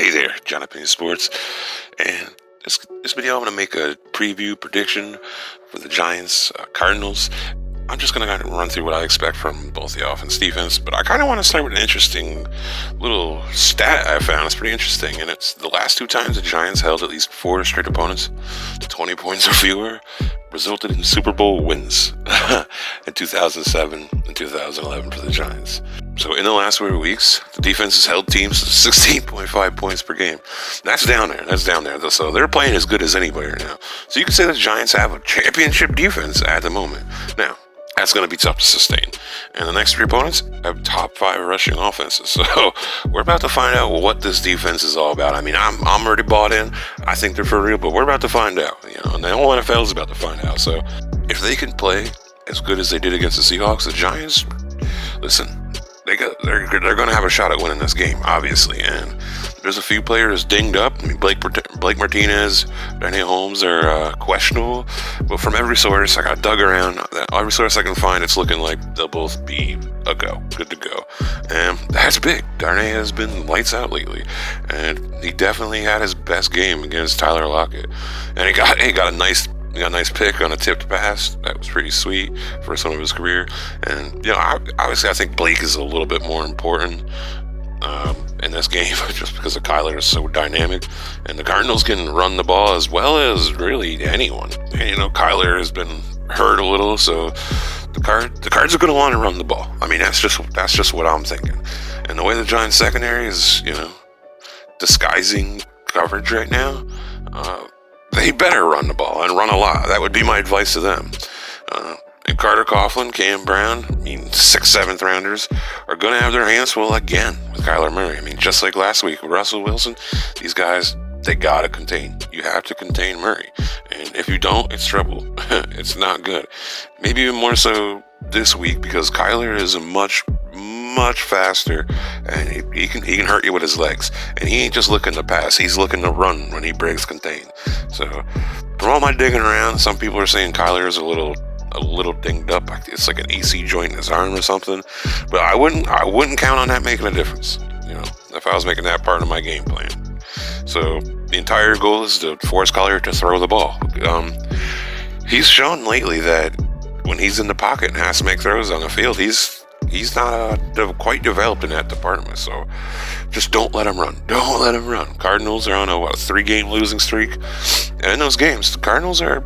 Hey there, Jonathan Sports, and this video I'm going to make a preview prediction for the Giants Cardinals. I'm just going to run through what I expect from both the offense and defense, but I kind of want to start with an interesting little stat I found. It's pretty interesting, and it's the last two times the Giants held at least 4 straight opponents to 20 points or fewer resulted in Super Bowl wins in 2007 and 2011 for the Giants. So in the last 4 weeks, the defense has held teams to 16.5 points per game. That's down there. So they're playing as good as anybody right now. So you can say the Giants have a championship defense at the moment. Now, that's going to be tough to sustain. And the next 3 opponents have top 5 rushing offenses. So we're about to find out what this defense is all about. I mean, I'm already bought in. I think they're for real, but we're about to find out. And the whole NFL is about to find out. So if they can play as good as they did against the Seahawks, the Giants, listen, they're going to have a shot at winning this game, obviously. And there's a few players dinged up. I mean, Blake Martinez, Daniel Holmes are questionable. But from every source, I got dug around. Every source I can find, it's looking like they'll both be good to go. And that's big. Darnay has been lights out lately, and he definitely had his best game against Tyler Lockett. And he got a nice pick on a tipped pass. That was pretty sweet for some of his career. And obviously, I think Blake is a little bit more important in this game just because of Kyler is so dynamic, and the Cardinals can run the ball as well as really anyone. And Kyler has been hurt a little, so the Cards are going to want to run the ball. I mean, that's just what I'm thinking. And the way the Giants secondary is, disguising coverage right now, they better run the ball and run a lot. That would be my advice to them. And Carter Coughlin, Cam Brown, 6th, 7th rounders are going to have their hands full again with Kyler Murray. I mean, just like last week with Russell Wilson, these guys, they got to contain. You have to contain Murray. And if you don't, it's trouble. It's not good. Maybe even more so this week because Kyler is much faster, and he can hurt you with his legs. And he ain't just looking to pass, he's looking to run when he breaks contain. So from all my digging around, some people are saying Kyler is a little dinged up. It's like an AC joint in his arm or something. But I wouldn't count on that making a difference, if I was making that part of my game plan. So the entire goal is to force Kyler to throw the ball. He's shown lately that when he's in the pocket and has to make throws on the field, he's not quite developed in that department. So just don't let him run. Don't let him run. Cardinals are on a 3-game losing streak. And in those games, the Cardinals are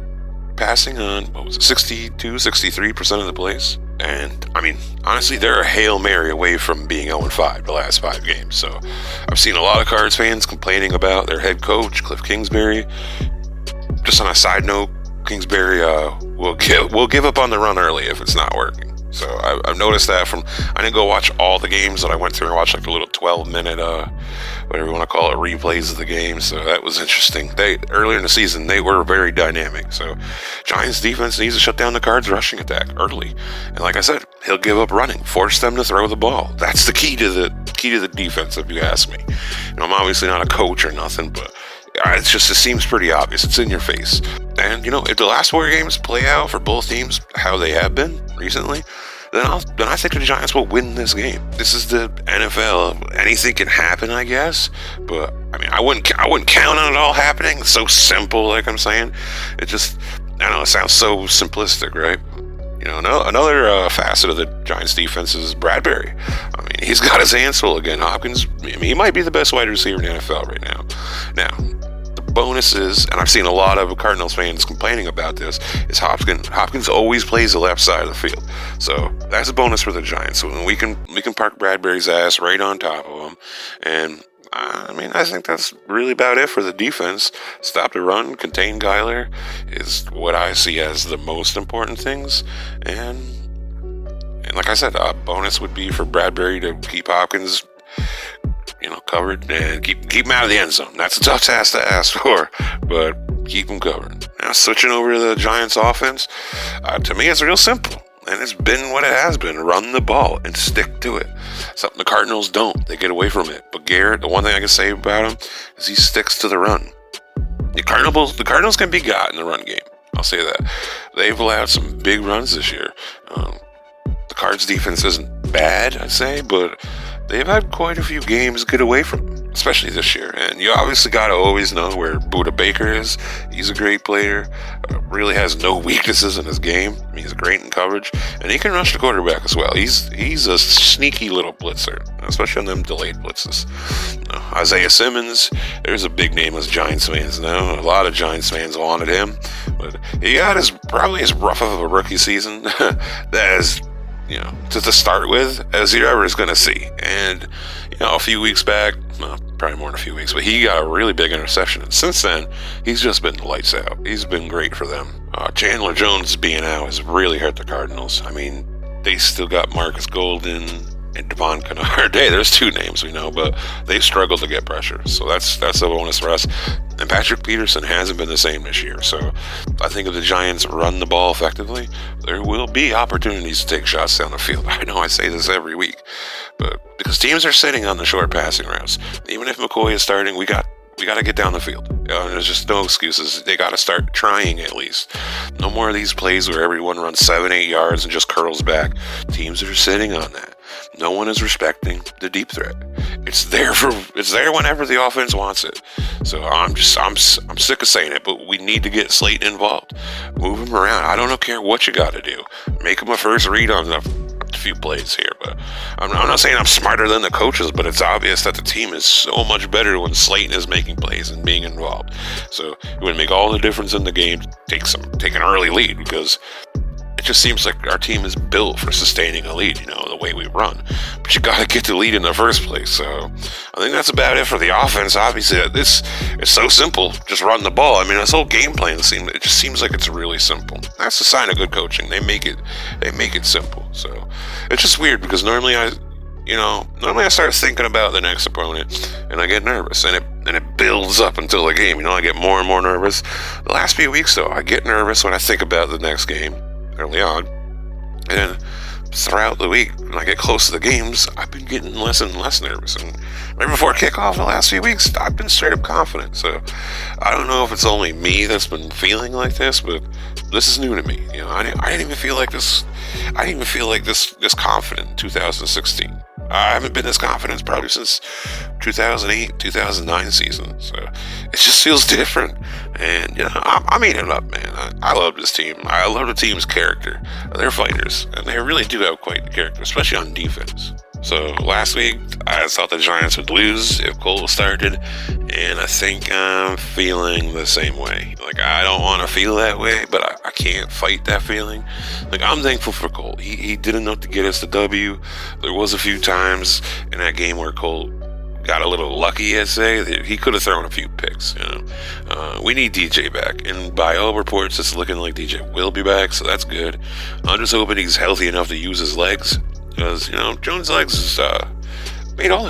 passing on, 63% of the plays. And, I mean, honestly, they're a Hail Mary away from being 0-5 the last 5 games. So I've seen a lot of Cards fans complaining about their head coach, Cliff Kingsbury. Just on a side note, Kingsbury will give up on the run early if it's not working. So I've noticed that I didn't go watch all the games that I went through and watched the little 12-minute, whatever you want to call it, replays of the game. So that was interesting. Earlier in the season, they were very dynamic. So Giants defense needs to shut down the Cards rushing attack early. And like I said, he'll give up running, force them to throw the ball. That's the key to the defense, if you ask me. I'm obviously not a coach or nothing, but it seems pretty obvious. It's in your face. And, if the last 4 games play out for both teams how they have been recently, then I think the Giants will win this game. This is the NFL. Anything can happen, I guess. But, I mean, I wouldn't count on it all happening. It's so simple, like I'm saying. It just, I don't know, it sounds so simplistic, right? Another facet of the Giants defense is Bradbury. I mean, he's got his hands full again. Hopkins, he might be the best wide receiver in the NFL right now. Now, the bonus is, and I've seen a lot of Cardinals fans complaining about this, is Hopkins always plays the left side of the field. So that's a bonus for the Giants. So we can park Bradbury's ass right on top of him. And I think that's really about it for the defense. Stop the run, contain Kyler is what I see as the most important things. And like I said, a bonus would be for Bradbury to keep Hopkins, covered and keep him out of the end zone. That's a tough task to ask for, but keep him covered. Now switching over to the Giants offense, to me it's real simple. And it's been what it has been. Run the ball and stick to it. Something the Cardinals don't. They get away from it. But Garrett, the one thing I can say about him is he sticks to the run. The Cardinals can be got in the run game. I'll say that. They've allowed some big runs this year. The Cards defense isn't bad, I'd say, but they've had quite a few games get away from them. especially this year. And you obviously got to always know where Buda Baker is. He's a great player, really has no weaknesses in his game. I mean, he's great in coverage, and he can rush the quarterback as well. He's a sneaky little blitzer, especially on them delayed blitzes. Isaiah Simmons, there's a big name as Giants fans now. A lot of Giants fans wanted him, but he got probably as rough of a rookie season as, to start with, as you're ever going to see. And, a few weeks back, probably more than a few weeks, but he got a really big interception. And since then, he's just been lights out. He's been great for them. Chandler Jones being out has really hurt the Cardinals. I mean, they still got Marcus Golden and Devon Kennard. Hey, there's two names we know, but they've struggled to get pressure. So that's a bonus for us. And Patrick Peterson hasn't been the same this year. So I think if the Giants run the ball effectively, there will be opportunities to take shots down the field. I know I say this every week, but because teams are sitting on the short passing routes, even if McCoy is starting, we got to get down the field. There's just no excuses. They got to start trying at least. No more of these plays where everyone runs 7-8 yards and just curls back. Teams are sitting on that. No one is respecting the deep threat. It's there whenever the offense wants it. So I'm sick of saying it, but we need to get Slayton involved. Move him around. I don't care what you got to do. Make him a first read on a few plays here, but I'm not saying I'm smarter than the coaches, but it's obvious that the team is so much better when Slayton is making plays and being involved. So it would make all the difference in the game to take an early lead, because it just seems like our team is built for sustaining a lead, the way we run. But you got to get the lead in the first place. So I think that's about it for the offense. Obviously, this is so simple. Just run the ball. I mean, this whole game plan it just seems like it's really simple. That's a sign of good coaching. They make it simple. So it's just weird, because normally I start thinking about the next opponent and I get nervous, and it builds up until the game. I get more and more nervous. The last few weeks, though, I get nervous when I think about the next game early on, and then throughout the week, when I get close to the games, I've been getting less and less nervous. And right before kickoff the last few weeks, I've been straight up confident. So I don't know if it's only me that's been feeling like this, but this is new to me. I didn't even feel like this. I didn't even feel like this confident in 2016. I haven't been this confident probably since 2008, 2009 season. So it just feels different. And, I'm eating it up, man. I love this team. I love the team's character. They're fighters, and they really do have quite the character, especially on defense. So last week, I thought the Giants would lose if Cole started, and I think I'm feeling the same way. I don't want to feel that way, but I can't fight that feeling. I'm thankful for Cole. He did enough to get us the W. There was a few times in that game where Cole got a little lucky, I'd say. He could have thrown a few picks. We need DJ back, and by all reports, it's looking like DJ will be back, so that's good. I'm just hoping he's healthy enough to use his legs, because Jones' legs is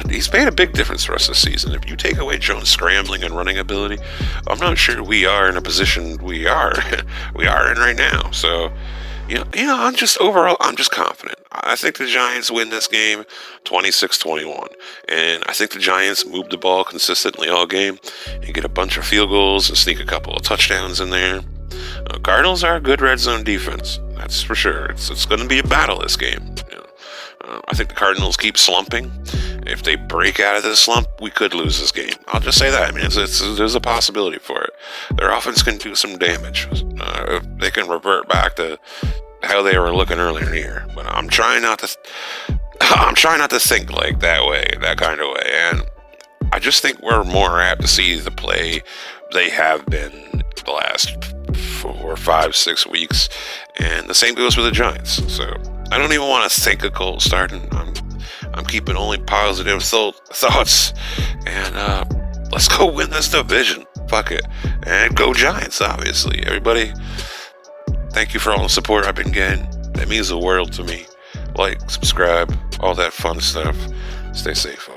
he's made a big difference for us this season. If you take away Jones' scrambling and running ability, I'm not sure we are in a position we are in right now. So I'm just confident. I think the Giants win this game 26-21. And I think the Giants move the ball consistently all game and get a bunch of field goals and sneak a couple of touchdowns in there. Cardinals are a good red zone defense. That's for sure. It's going to be a battle this game. I think the Cardinals keep slumping. If they break out of this slump, we could lose this game. I'll just say that. I mean, there's a possibility for it. Their offense can do some damage. If they can revert back to how they were looking earlier in the year. But I'm trying not to think like that kind of way. And I just think we're more apt to see the play they have been the last 4, 5, 6 weeks. And the same goes with the Giants. So I don't even want to think of Cole starting. I'm keeping only positive thoughts. And let's go win this division. Fuck it. And go Giants, obviously. Everybody, thank you for all the support I've been getting. That means the world to me. Like, subscribe, all that fun stuff. Stay safe, folks.